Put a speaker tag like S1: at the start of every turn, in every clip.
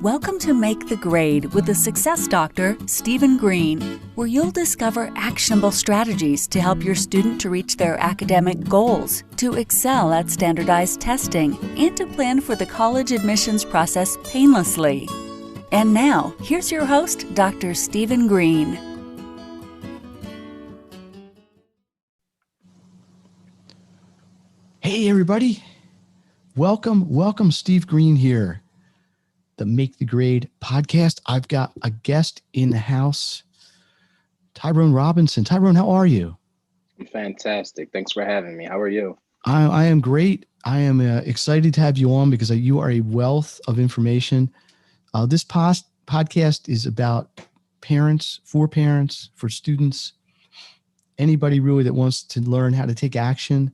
S1: Welcome to Make the Grade with the Success Doctor, Stephen Green, where you'll discover actionable strategies to help your student to reach their academic goals, to excel at standardized testing, and to plan for the college admissions process painlessly. And now, here's your host, Dr. Stephen Green.
S2: Hey, everybody. Welcome, Steve Green here. The Make the Grade podcast. I've got a guest in the house, Tyrone Robinson. Tyrone, how are you?
S3: I'm fantastic. Thanks for having me. How are you?
S2: I am great. I am excited to have you on because you are a wealth of information. This podcast is about parents, for students, anybody really that wants to learn how to take action,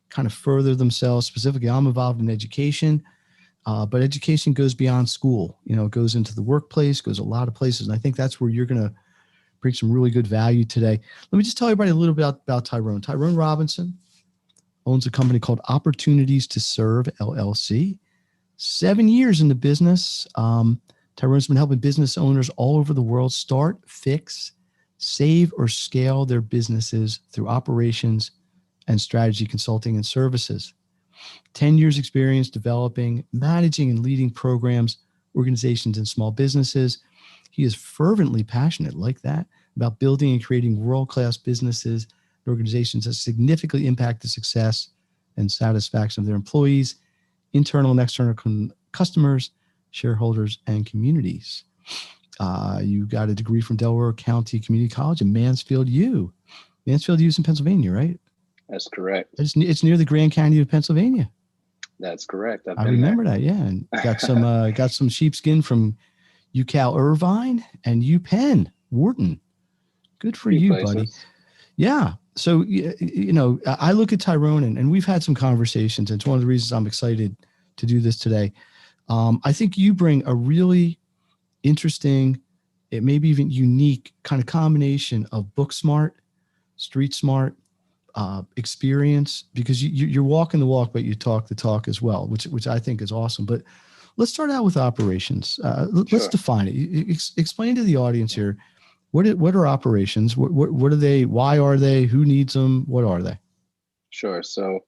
S2: kind of further themselves. Specifically, I'm involved in education. But education goes beyond school. You know, it goes into the workplace, goes a lot of places. And I think that's where you're going to bring some really good value today. Let me just tell everybody a little bit about Tyrone. Tyrone Robinson owns a company called Opportunities to Serve, LLC. 7 years in the business. Tyrone's been helping business owners all over the world start, fix, save, or scale their businesses through operations and strategy consulting and services. 10 years experience developing, managing, and leading programs, organizations, and small businesses. He is fervently passionate like that about building and creating world-class businesses and organizations that significantly impact the success and satisfaction of their employees, internal and external customers, shareholders, and communities. You got a degree from Delaware County Community College in Mansfield U. Mansfield U is in Pennsylvania, right? That's
S3: correct.
S2: It's near the Grand Canyon of Pennsylvania.
S3: That's correct.
S2: I remember that. Yeah, and got some sheepskin from UCal Irvine and UPenn Wharton. Good for you, buddy. Yeah. So I look at Tyrone and we've had some conversations. And it's one of the reasons I'm excited to do this today. I think you bring a really interesting, it maybe even unique kind of combination of book smart, street smart, experience, because you're walking the walk, but you talk the talk as well, which I think is awesome. But let's start out with operations. Let's define it. Explain to the audience here, what are operations? What are they? Why are they? Who needs them? What are they?
S3: Sure. So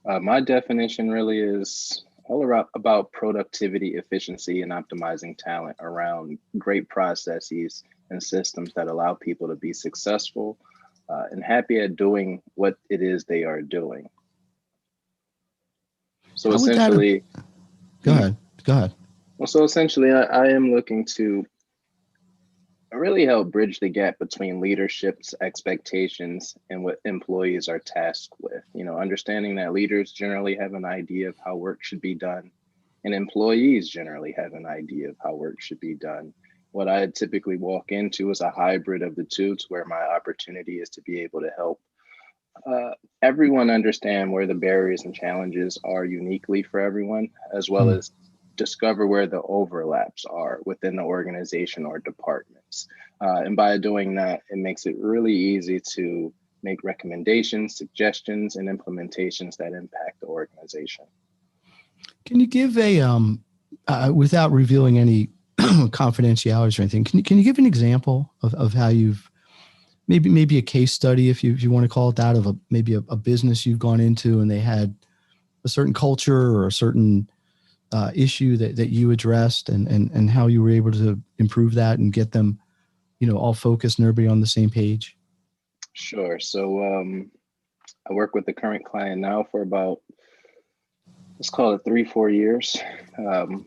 S3: my definition really is all about productivity, efficiency, and optimizing talent around great processes and systems that allow people to be successful and happy at doing what it is they are doing. So essentially,
S2: go ahead.
S3: Well, so essentially, I am looking to really help bridge the gap between leadership's expectations and what employees are tasked with. You know, understanding that leaders generally have an idea of how work should be done, and employees generally have an idea of how work should be done. What I typically walk into is a hybrid of the two, to where my opportunity is to be able to help everyone understand where the barriers and challenges are uniquely for everyone, as well as discover where the overlaps are within the organization or departments. And by doing that, it makes it really easy to make recommendations, suggestions, and implementations that impact the organization.
S2: Can you give without revealing any confidentiality or anything, can you give an example of how you've maybe a case study, if you want to call it that, of maybe a business you've gone into and they had a certain culture or a certain issue that you addressed and how you were able to improve that and get them, all focused and everybody on the same page?
S3: Sure. So I work with the current client now for about, let's call it 3-4 years.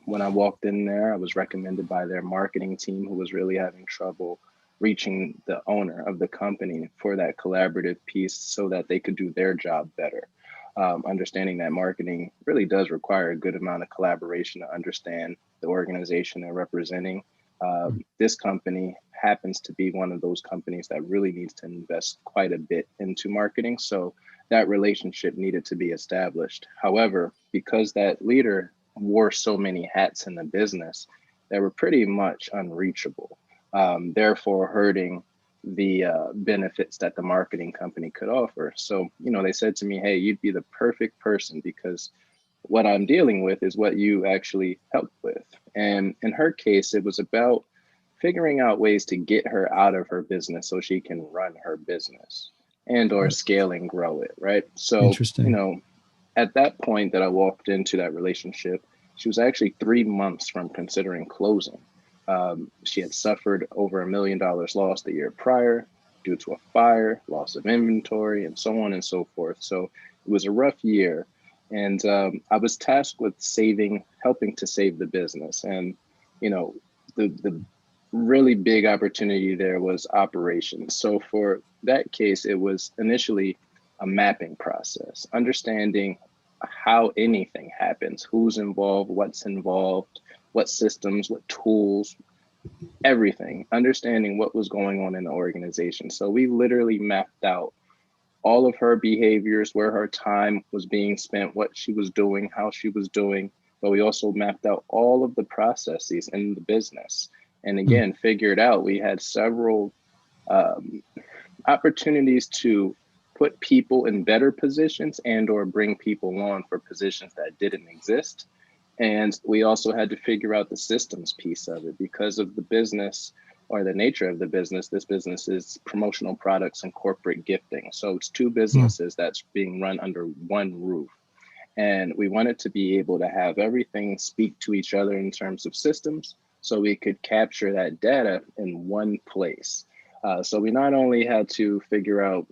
S3: When I walked in there, I was recommended by their marketing team, who was really having trouble reaching the owner of the company for that collaborative piece so that they could do their job better. Understanding that marketing really does require a good amount of collaboration to understand the organization they're representing. This company happens to be one of those companies that really needs to invest quite a bit into marketing. So that relationship needed to be established. However, because that leader wore so many hats in the business, they were pretty much unreachable, therefore hurting the benefits that the marketing company could offer. So, they said to me, hey, you'd be the perfect person because what I'm dealing with is what you actually helped with. And in her case, it was about figuring out ways to get her out of her business so she can run her business and or scale and grow it, right? So,
S2: Interesting.
S3: at that point that I walked into that relationship, she was actually 3 months from considering closing. She had suffered over $1 million loss the year prior due to a fire, loss of inventory, and so on and so forth. So it was a rough year. And I was tasked with helping to save the business. And, the really big opportunity there was operations. So for that case, it was initially a mapping process, understanding how anything happens, who's involved, what systems, what tools, everything, understanding what was going on in the organization. So we literally mapped out all of her behaviors, where her time was being spent, what she was doing, how she was doing. But we also mapped out all of the processes in the business. And again, figured out we had several opportunities to put people in better positions and or bring people on for positions that didn't exist. And we also had to figure out the systems piece of it because of the business or the nature of the business. This business is promotional products and corporate gifting. So it's two businesses that's being run under one roof. And we wanted to be able to have everything speak to each other in terms of systems so we could capture that data in one place. So we not only had to figure out,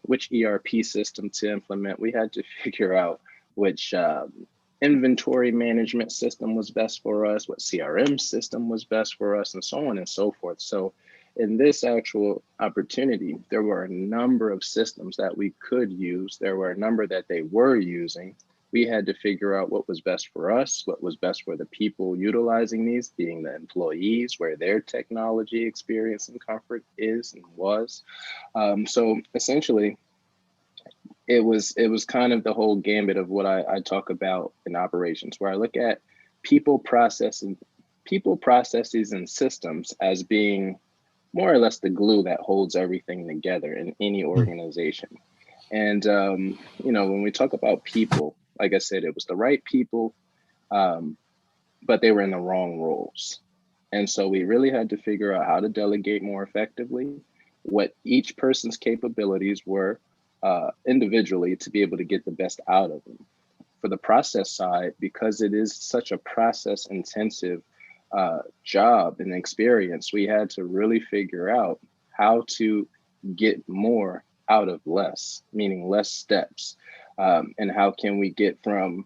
S3: which ERP system to implement, we had to figure out which inventory management system was best for us, what CRM system was best for us, and so on and so forth. So in this actual opportunity, there were a number of systems that we could use. There were a number that they were using. We had to figure out what was best for us, what was best for the people utilizing these, being the employees, where their technology experience and comfort is and was. So essentially, it was kind of the whole gambit of what I talk about in operations, where I look at people, processes, and systems as being more or less the glue that holds everything together in any organization. And, when we talk about people, like I said, it was the right people, but they were in the wrong roles. And so we really had to figure out how to delegate more effectively, what each person's capabilities were individually to be able to get the best out of them. For the process side, because it is such a process intensive job and experience, we had to really figure out how to get more out of less, meaning less steps. And how can we get from,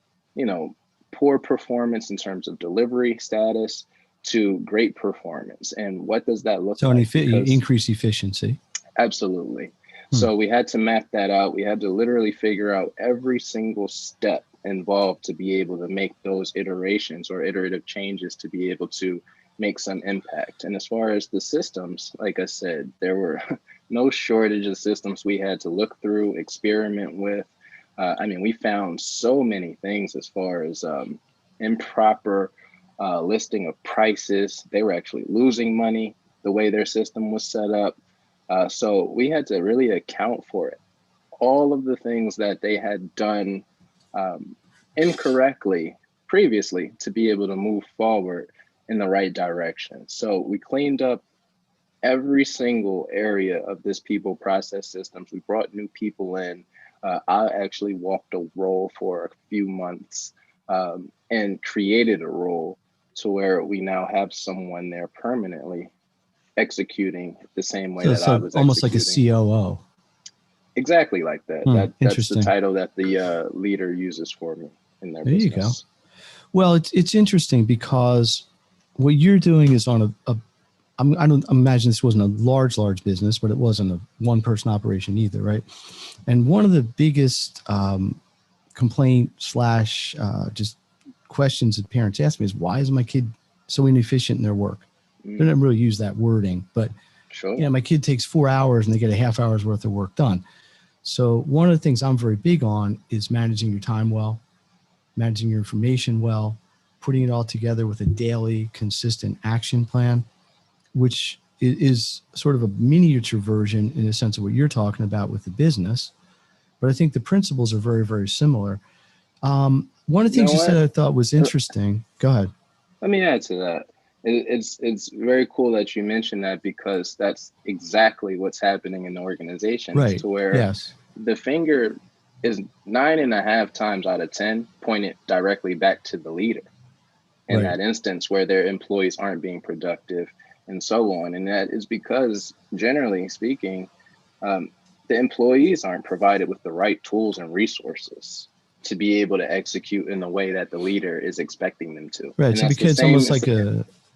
S3: poor performance in terms of delivery status to great performance? And what does that look like?
S2: So increase efficiency.
S3: Absolutely. So we had to map that out. We had to literally figure out every single step involved to be able to make those iterations or iterative changes to be able to make some impact. And as far as the systems, like I said, there were no shortage of systems we had to look through, experiment with. We found so many things as far as improper listing of prices. They were actually losing money the way their system was set up. So we had to really account for it. All of the things that they had done incorrectly previously to be able to move forward in the right direction. So we cleaned up every single area of this people process systems. We brought new people in. I actually walked a role for a few months and created a role to where we now have someone there permanently executing the same way that I was
S2: almost
S3: executing.
S2: Like a COO.
S3: Exactly like that. That's the title that the leader uses for me in their business.
S2: There you go. Well, it's interesting because what you're doing is on I don't imagine this wasn't a large business, but it wasn't a one-person operation either, right? And one of the biggest complaint / just questions that parents ask me is, why is my kid so inefficient in their work? They don't really use that wording, but
S3: sure.
S2: My kid takes 4 hours and they get a half hour's worth of work done. So one of the things I'm very big on is managing your time well, managing your information well, putting it all together with a daily consistent action plan, which is sort of a miniature version in the sense of what you're talking about with the business. But I think the principles are very, very similar. One of the things you said I thought was interesting. Go ahead.
S3: Let me add to that. It's very cool that you mentioned that, because that's exactly what's happening in the organizations,
S2: Right.
S3: to where
S2: Yes.
S3: the finger is 9.5 times out of 10 pointed directly back to the leader in
S2: Right.
S3: that instance where their employees aren't being productive and so on. And that is because, generally speaking, um, the employees aren't provided with the right tools and resources to be able to execute in the way that the leader is expecting them to.
S2: Right.
S3: And
S2: So
S3: that's the
S2: because
S3: same.
S2: almost like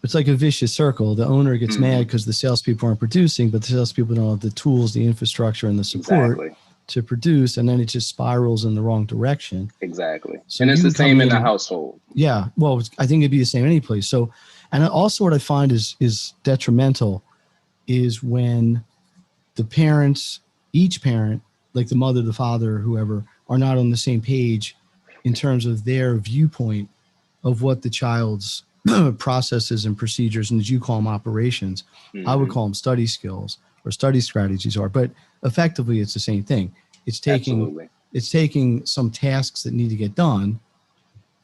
S2: it's like a vicious circle. The owner gets mad
S3: Mhm,
S2: because the salespeople aren't producing, but the salespeople don't have the tools, the infrastructure, and the support
S3: exactly.
S2: to produce, and then it just spirals in the wrong direction.
S3: Exactly.
S2: So
S3: And it's
S2: you
S3: the
S2: can come
S3: same in the
S2: in.
S3: household.
S2: Yeah. Well, I think it'd be the same any place. So, and also what I find is detrimental is when the parents, each parent, like the mother, the father, whoever, are not on the same page in terms of their viewpoint of what the child's processes and procedures, and as you call them, operations. I would
S3: Hmm.
S2: call them study skills or study strategies are, but effectively it's the same thing. It's taking
S3: Absolutely.
S2: it's taking some tasks that need to get done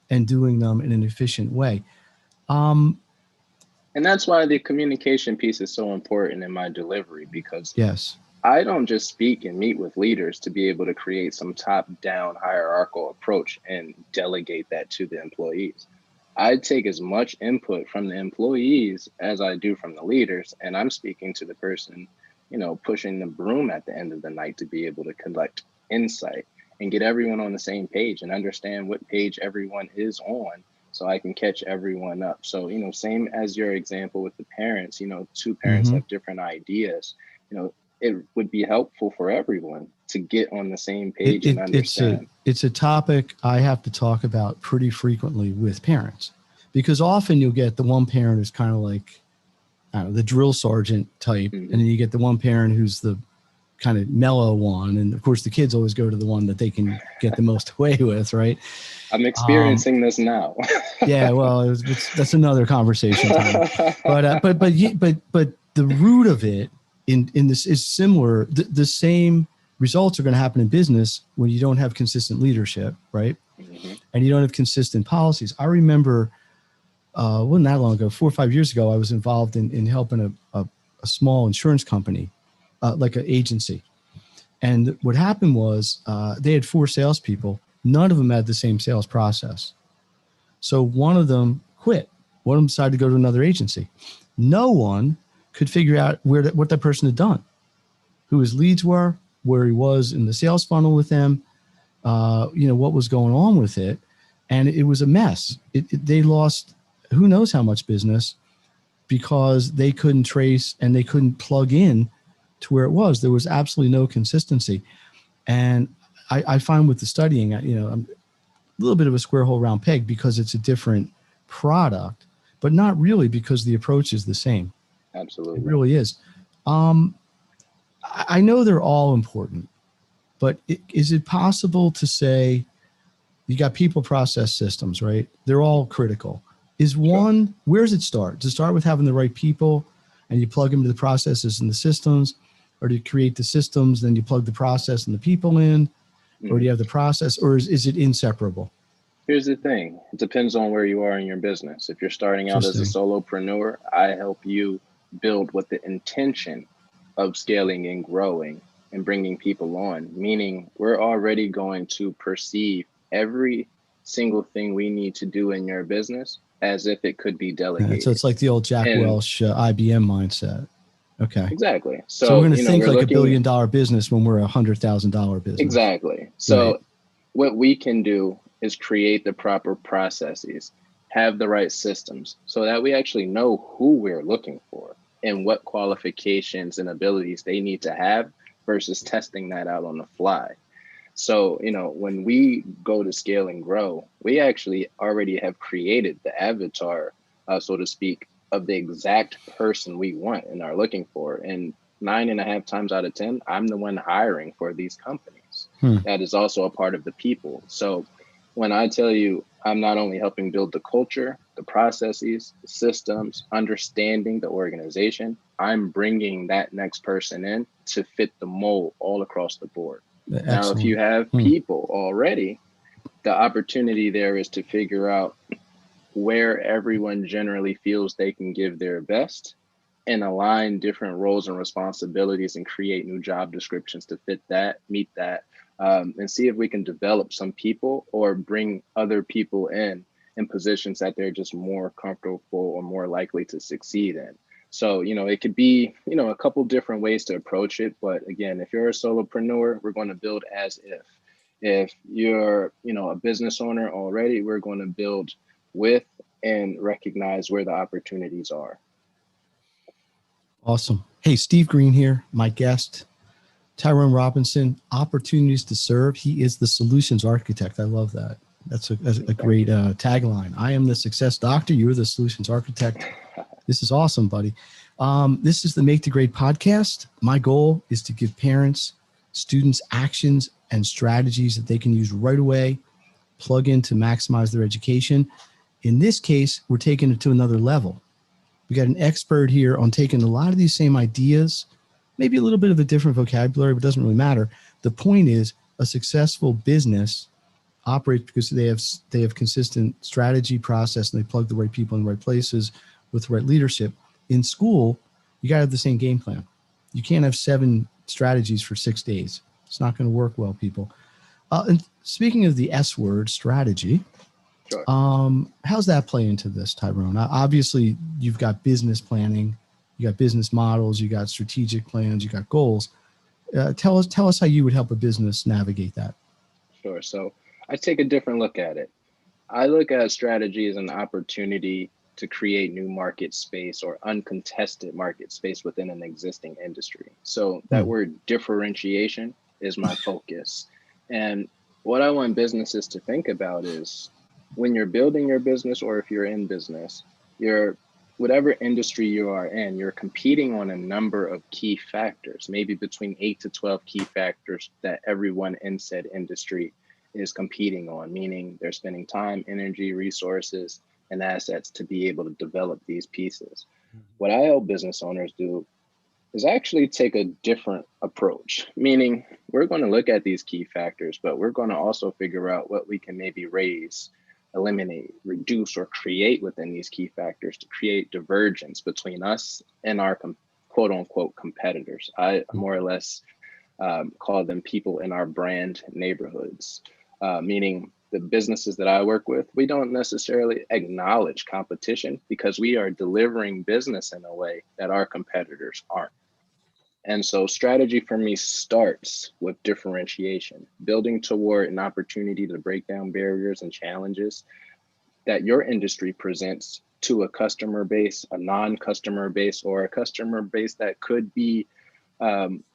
S2: and doing them in an efficient way. Um,
S3: And that's why the communication piece is so important in my delivery, because
S2: yes.
S3: I don't just speak and meet with leaders to be able to create some top down hierarchical approach and delegate that to the employees. I take as much input from the employees as I do from the leaders. And I'm speaking to the person, pushing the broom at the end of the night to be able to collect insight and get everyone on the same page and understand what page everyone is on, so I can catch everyone up. So, same as your example with the parents, two parents
S2: Mm-hmm.
S3: have different ideas. It would be helpful for everyone to get on the same page and understand.
S2: It's a topic I have to talk about pretty frequently with parents, because often you'll get the one parent who's kind of like, I don't know, the drill sergeant type, and
S3: Mhm.
S2: then you get the one parent who's the kind of mellow one, and of course the kids always go to the one that they can get the most away with, right?
S3: I'm
S2: Um,
S3: experiencing this now.
S2: yeah, well, that's another conversation time. But the root of it in this is similar. The same results are going to happen in business when you don't have consistent leadership, right?
S3: Mhm.
S2: And you don't have consistent policies. I remember, wasn't that long ago, 4 or 5 years ago, I was involved in helping a small insurance company, like an agency. And what happened was they had 4 salespeople. None of them had the same sales process. So one of them quit. One of them decided to go to another agency. No one could figure out what that person had done, who his leads were, where he was in the sales funnel with them, what was going on with it. And it was a mess. They lost who knows how much business because they couldn't trace and they couldn't plug in to where it was. There was absolutely no consistency. And I find with the studying, I'm a little bit of a square hole round peg because it's a different product, but not really because the approach is the same. It
S3: Absolutely.
S2: really is. Um, I know they're all important, but is it possible to say you got people, process, systems, right? They're all critical. Is
S3: Sure.
S2: one, where does it start? Does it start with having the right people and you plug into the processes and the systems, or do you create the systems, then you plug the process and the people in, or do
S3: Mhm.
S2: you have the process, or is it inseparable?
S3: Here's the thing. It depends on where you are in your business. If you're starting out as a
S2: Interesting.
S3: solopreneur, I help you build with the intention of scaling and growing and bringing people on, meaning we're already going to perceive every single thing we need to do in your business as if it could be
S2: So
S3: delegated.
S2: it's like the old Jack
S3: And
S2: Welch IBM mindset. Okay.
S3: exactly.
S2: So we're
S3: So,
S2: going to think
S3: we're
S2: like
S3: looking.
S2: $1 billion business when we're $100,000 business.
S3: Exactly.
S2: Right.
S3: So, what we can do is create the proper processes, have the right systems so that we actually know who we're looking for and what qualifications and abilities they need to have versus testing that out on the fly. So, when we go to scale and grow, we actually already have created the avatar, so to speak, of the exact person we want and are looking for. And 9.5 times out of 10, I'm the one hiring for these companies.
S2: Hmm.
S3: That is also a part of the people. So when I tell you, I'm not only helping build the culture, the processes, the systems, understanding the organization, I'm bringing that next person in to fit the mold all across the board. Now, if you
S2: Excellent.
S3: have
S2: Hmm.
S3: people already, the opportunity there is to figure out where everyone generally feels they can give their best and align different roles and responsibilities and create new job descriptions to fit that, meet that, and see if we can develop some people or bring other people in positions that they're just more comfortable or more likely to succeed in. So, it could be, a couple different ways to approach it. But again, if you're a solopreneur, we're going to build as if. If you're, a business owner already, we're going to build with and recognize where the opportunities are.
S2: Awesome. Hey, Steve Green here, my guest, Tyrone Robinson, opportunities to serve. He is the solutions architect. I love that. That's a great tagline. I am the success doctor. You're the solutions architect. This is awesome, buddy. This is the Make to Grade podcast. My goal is to give parents, students actions and strategies that they can use right away, plug in to maximize their education. In this case, we're taking it to another level. We got an expert here on taking a lot of these same ideas, maybe a little bit of a different vocabulary, but it doesn't really matter. The point is, a successful business operates because they have consistent strategy, process, and they plug the right people in the right places with the right leadership. In school, you got to have the same game plan. You can't have 7 strategies for 6 days. It's not going to work well, people. And speaking of the S word, strategy,
S3: Sure.
S2: How's that play into this, Tyrone? Obviously, you've got business planning, you got business models, you got strategic plans, you got goals. Tell us how you would help a business navigate that.
S3: Sure. So I take a different look at it. I look at strategy as an opportunity to create new market space or uncontested market space within an existing industry. So that word differentiation is my focus. And what I want businesses to think about is when you're building your business, or if you're in business, whatever industry you are in, you're competing on a number of key factors, maybe between 8 to 12 key factors that everyone in said industry is competing on, meaning they're spending time, energy, resources, and assets to be able to develop these pieces. What I help business owners do is actually take a different approach, meaning we're going to look at these key factors, but we're going to also figure out what we can maybe raise, eliminate, reduce, or create within these key factors to create divergence between us and our quote unquote competitors. I more or less call them people in our brand neighborhoods, meaning the businesses that I work with, we don't necessarily acknowledge competition because we are delivering business in a way that our competitors aren't. And so strategy for me starts with differentiation, building toward an opportunity to break down barriers and challenges that your industry presents to a customer base, a non-customer base, or a customer base that could be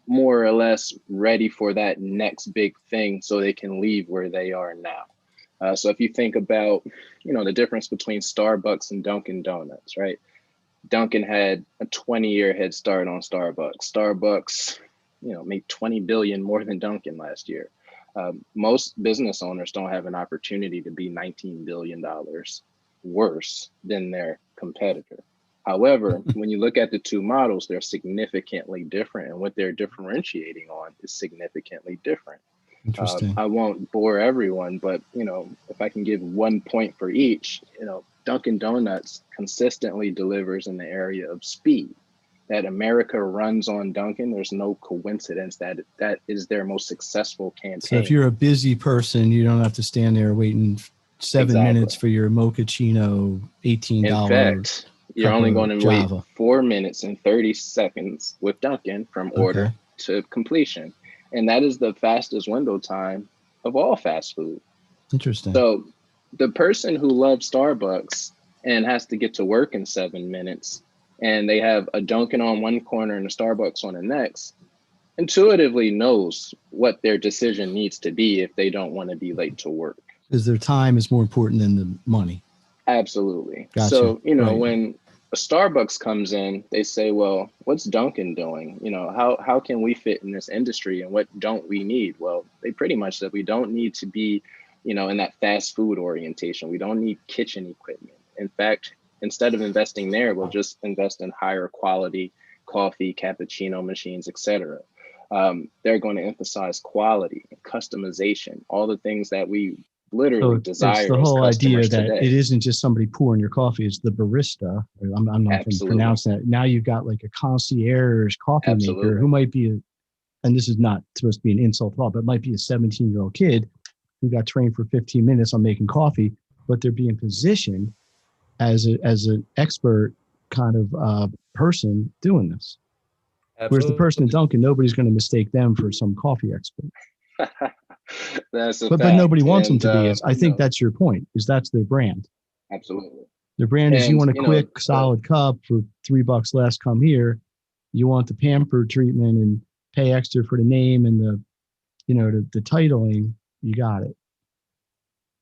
S3: more or less ready for that next big thing so they can leave where they are now. So if you think about, the difference between Starbucks and Dunkin' Donuts, right? Dunkin' had a 20-year head start on Starbucks. Starbucks, made 20 billion more than Dunkin' last year. Most business owners don't have an opportunity to be $19 billion worse than their competitor. However, when you look at the two models, they're significantly different, and what they're differentiating on is significantly different.
S2: Interesting.
S3: I won't bore everyone, but if I can give 1 point for each, Dunkin' Donuts consistently delivers in the area of speed. That America runs on Dunkin', there's no coincidence that is their most successful campaign.
S2: So if you're a busy person, you don't have to stand there waiting 7 minutes for your mochaccino, $18.
S3: In fact, you're only going to wait 4 minutes and 30 seconds with Dunkin' from order to completion. And that is the fastest window time of all fast food.
S2: Interesting.
S3: So the person who loves Starbucks and has to get to work in 7 minutes, and they have a Dunkin' on one corner and a Starbucks on the next, intuitively knows what their decision needs to be if they don't want to be late to work.
S2: Because their time is more important than the money.
S3: Absolutely.
S2: Gotcha.
S3: So, when a Starbucks comes in, they say, well, what's Dunkin' doing? How can we fit in this industry, and what don't we need? Well, they pretty much said we don't need to be, in that fast food orientation. We don't need kitchen equipment. In fact, instead of investing there, we'll just invest in higher quality coffee, cappuccino machines, etc. They're going to emphasize quality, customization, all the things that we literally
S2: So it's the
S3: desirous
S2: whole idea
S3: customers
S2: that
S3: today.
S2: it isn't just somebody pouring your coffee, it's the barista. I'm not going to
S3: Absolutely.
S2: pronounce that. Now you've got like a concierge coffee maker
S3: Absolutely.
S2: who might be, and this is not supposed to be an insult at all, but it might be a 17-year-old kid who got trained for 15 minutes on making coffee, but they're being positioned as an expert kind of person doing this. Whereas the person in
S3: Absolutely.
S2: Dunkin', nobody's going to mistake them for some coffee expert.
S3: That's a
S2: But nobody
S3: fact.
S2: wants them
S3: And,
S2: to be. I think that's your point, is that's their brand.
S3: absolutely.
S2: Their brand is, you
S3: And,
S2: want a quick, solid cup for $3 less, come here. You want the pampered treatment and pay extra for the name and the titling, you got it.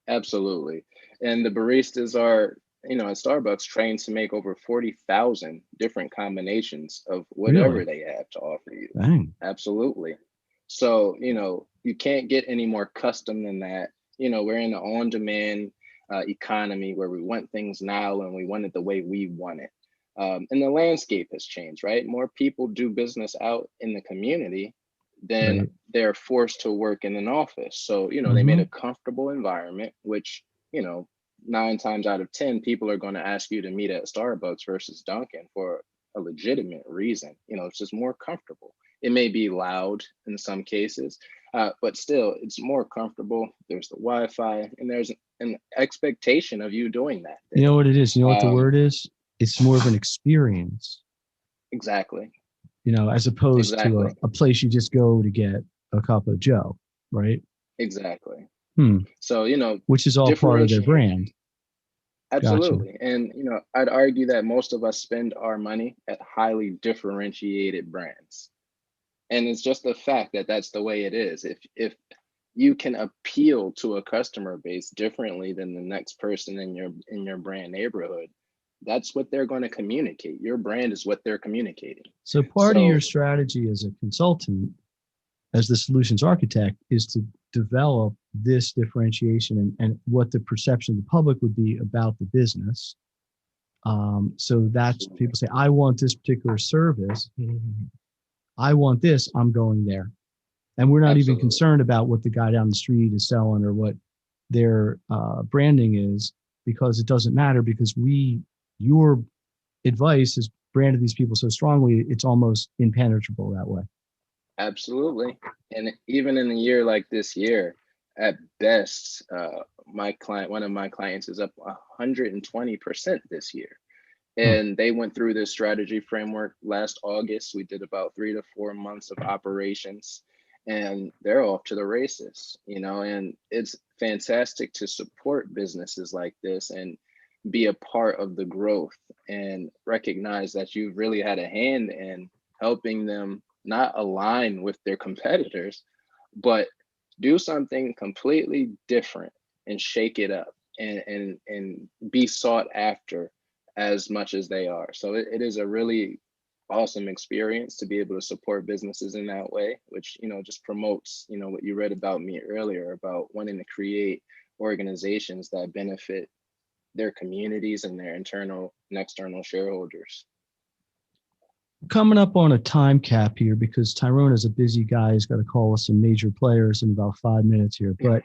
S3: absolutely. And the baristas are, at Starbucks trained to make over 40,000 different combinations of whatever
S2: Really?
S3: they have to offer you.
S2: Dang.
S3: Absolutely. So, you can't get any more custom than that. We're in an on-demand economy where we want things now and we want it the way we want it. And the landscape has changed, right? More people do business out in the community than
S2: Right.
S3: they're forced to work in an office. So, they made a comfortable environment, which, 9 times out of 10, people are going to ask you to meet at Starbucks versus Dunkin' for a legitimate reason. It's just more comfortable. It may be loud in some cases, but still, it's more comfortable. There's the Wi-Fi, and there's an expectation of you doing that.
S2: You know what it is? You know what the word
S3: Um,
S2: is? It's more of an experience,
S3: exactly.
S2: as opposed to
S3: Exactly.
S2: a place you just go to get a cup of Joe, right?
S3: Exactly.
S2: Hmm.
S3: So,
S2: Which is all part of their
S3: differentiate.
S2: brand. Gotcha.
S3: Absolutely. And, I'd argue that most of us spend our money at highly differentiated brands. And it's just the fact that that's the way it is. If you can appeal to a customer base differently than the next person in your brand neighborhood, that's what they're going to communicate. Your brand is what they're communicating.
S2: So part of your
S3: So
S2: strategy as a consultant, as the solutions architect, is to develop this differentiation and what the perception of the public would be about the business. So that's, people say, I want this particular service. I want this, I'm going there. And we're not even
S3: absolutely.
S2: concerned about what the guy down the street is selling or what their branding is, because it doesn't matter, because your advice has branded these people so strongly, it's almost impenetrable that way.
S3: Absolutely. And even in a year like this year, at best, one of my clients is up 120% this year. And they went through this strategy framework last August. We did about 3 to 4 months of operations, and they're off to the races, and it's fantastic to support businesses like this and be a part of the growth and recognize that you've really had a hand in helping them not align with their competitors, but do something completely different and shake it up and be sought after as much as they are. So it is a really awesome experience to be able to support businesses in that way, which, just promotes, what you read about me earlier about wanting to create organizations that benefit their communities and their internal and external shareholders.
S2: Coming up on a time cap here, because Tyrone is a busy guy. He's got to call us some major players in about 5 minutes here. But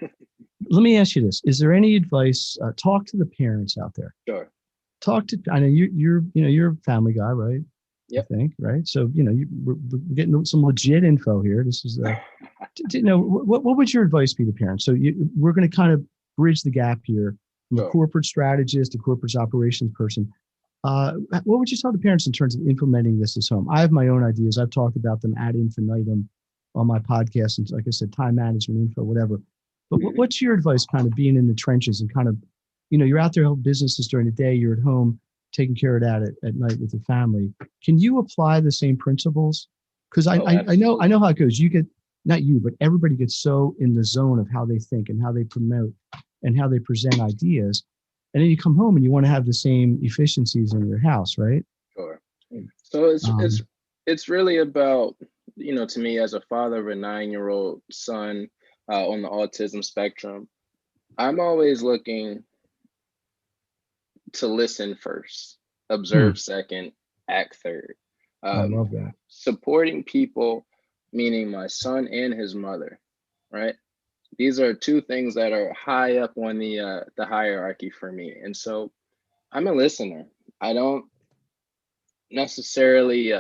S2: let me ask you this. Is there any advice? Talk to the parents out there.
S3: Sure.
S2: I know you're a family guy, right?
S3: Yep.
S2: I think, right? So, we're getting some legit info here. This is, what would your advice be to parents? So we're going to kind of bridge the gap here from a corporate strategist to corporate operations person. What would you tell the parents in terms of implementing this at home? I have my own ideas. I've talked about them ad infinitum on my podcast. And like I said, time management info, whatever. But what's your advice kind of being in the trenches and kind of, you're out there helping businesses during the day, you're at home taking care of that at night with the family. Can you apply the same principles? Because I know how it goes. You get, not you, but everybody gets so in the zone of how they think and how they promote and how they present ideas. And then you come home and you want to have the same efficiencies in your house, right?
S3: Sure. So it's really about, to me as a father of a 9-year-old son on the autism spectrum, I'm always looking to listen first, observe second, act third.
S2: I love that.
S3: Supporting people, meaning my son and his mother, right? these are two things that are high up on the hierarchy for me. And so I'm a listener. I don't necessarily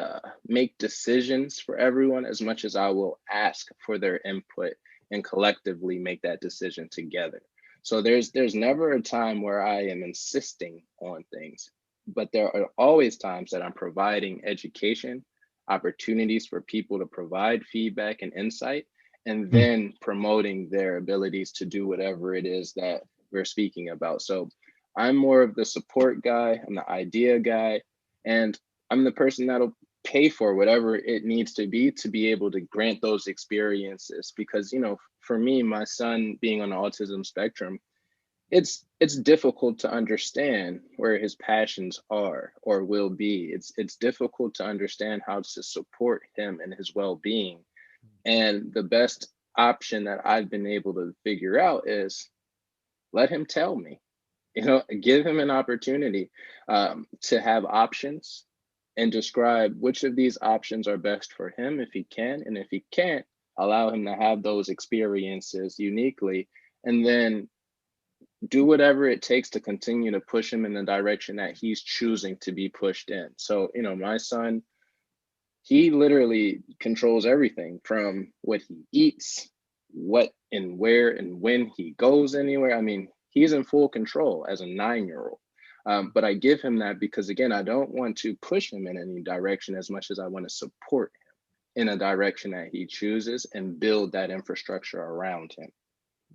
S3: make decisions for everyone as much as I will ask for their input and collectively make that decision together. So there's never a time where I am insisting on things, but there are always times that I'm providing education, opportunities for people to provide feedback and insight, and then promoting their abilities to do whatever it is that we're speaking about. So I'm more of the support guy, I'm the idea guy, and I'm the person that'll pay for whatever it needs to be able to grant those experiences. Because, you know, for me, my son being on the autism spectrum, it's difficult to understand where his passions are or will be. It's difficult to understand how to support him and his well-being. And the best option that I've been able to figure out is let him tell me, you know, give him an opportunity to have options and describe which of these options are best for him if he can. And if he can't, allow him to have those experiences uniquely, and then do whatever it takes to continue to push him in the direction that he's choosing to be pushed in. So, you know, my son, he literally controls everything from what he eats, what and where and when he goes anywhere. I mean, he's in full control as a 9-year-old. But I give him that because, again, I don't want to push him in any direction as much as I want to support him in a direction that he chooses and build that infrastructure around him.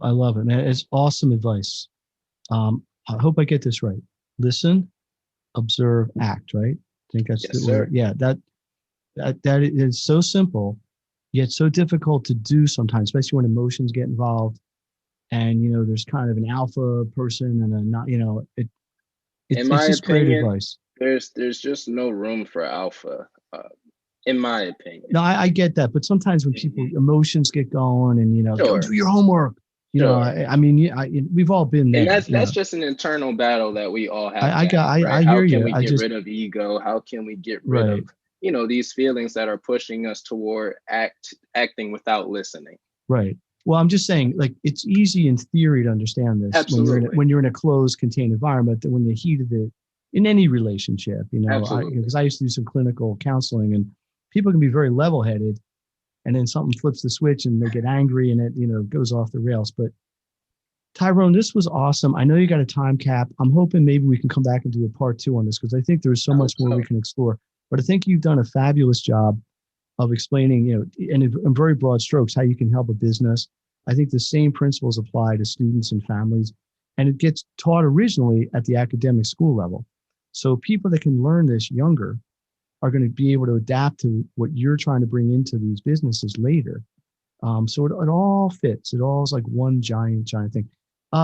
S2: I love it, man. It's awesome advice. I hope I get this right. Listen, observe, act, right? I think that's
S3: Yes,
S2: the
S3: sir.
S2: word. Yeah, that is so simple, yet so difficult to do sometimes, especially when emotions get involved. And, you know, there's kind of an alpha person and a not, you know,
S3: In my
S2: it's just great
S3: opinion,
S2: advice.
S3: there's just no room for alpha, in my opinion.
S2: No, I get that. But sometimes when people emotions get going and, you know,
S3: Sure.
S2: go do your homework, you know, I mean, we've all been there.
S3: And that's just an internal battle that we all have.
S2: I
S3: right?
S2: hear
S3: How
S2: you.
S3: can we get rid of ego? How can we get rid of, you know, these feelings that are pushing us toward acting without listening?
S2: Right. Well, I'm just saying, like, it's easy in theory to understand this
S3: Absolutely.
S2: when you're in a closed, contained environment, that when the heat of it, in any relationship, you know, because I used to do some clinical counseling, and people can be very level-headed, and then something flips the switch and they get angry and it, you know, goes off the rails. But Tyrone, this was awesome. I know you got a time cap. I'm hoping maybe we can come back and do a part 2 on this, because I think there's so much more we can explore. But I think you've done a fabulous job of explaining, you know, in very broad strokes, how you can help a business. I think the same principles apply to students and families, and it gets taught originally at the academic school level. So people that can learn this younger are going to be able to adapt to what you're trying to bring into these businesses later. So it all fits. It all is like one giant thing.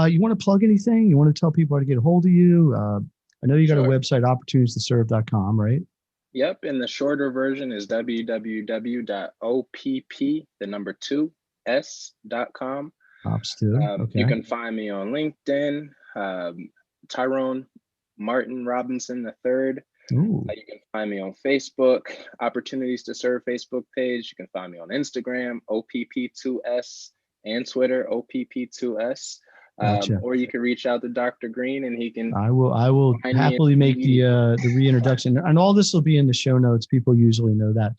S2: You want to plug anything? You want to tell people how to get a hold of you? I know you got a website, opportunitiestoserve.com, right?
S3: Yep. And the shorter version is www.opp2s.com.
S2: Ops too. Okay.
S3: You can find me on LinkedIn, Tyrone Martin Robinson III. You can find me on Facebook, Opportunities to Serve Facebook page. You can find me on Instagram, OPP2S, and Twitter, OPP2S.
S2: Gotcha.
S3: Or you can reach out to Dr. Green and he can.
S2: I will happily make the reintroduction, and all this will be in the show notes. People usually know that.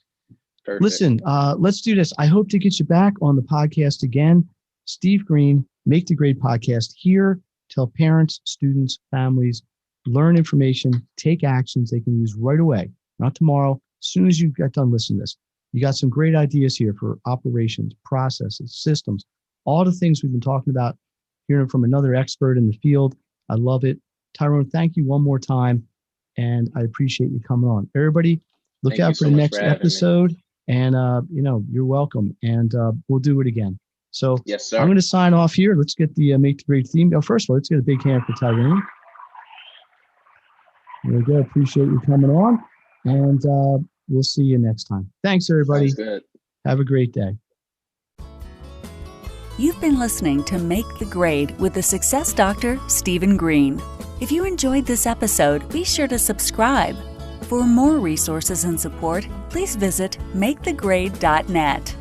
S2: Perfect. Listen, let's do this. I hope to get you back on the podcast again. Steve Green, Make the Grade podcast here. Tell parents, students, families, learn information, take actions they can use right away, not tomorrow. As soon as you get done listening to this, you got some great ideas here for operations, processes, systems, all the things we've been talking about, hearing from another expert in the field. I love it. Tyrone, thank you one more time, and I appreciate you coming on. Everybody, look out for the next episode, and you know, you're welcome, and we'll do it again. So
S3: yes, sir.
S2: I'm going to sign off here. Let's get the Make the Grade theme. First of all, let's get a big hand for Tyrone. There we go. Appreciate you coming on, and we'll see you next time. Thanks, everybody.
S3: Sounds good.
S2: Have a great day.
S1: You've been listening to Make the Grade with the Success Doctor, Stephen Green. If you enjoyed this episode, be sure to subscribe. For more resources and support, please visit makethegrade.net.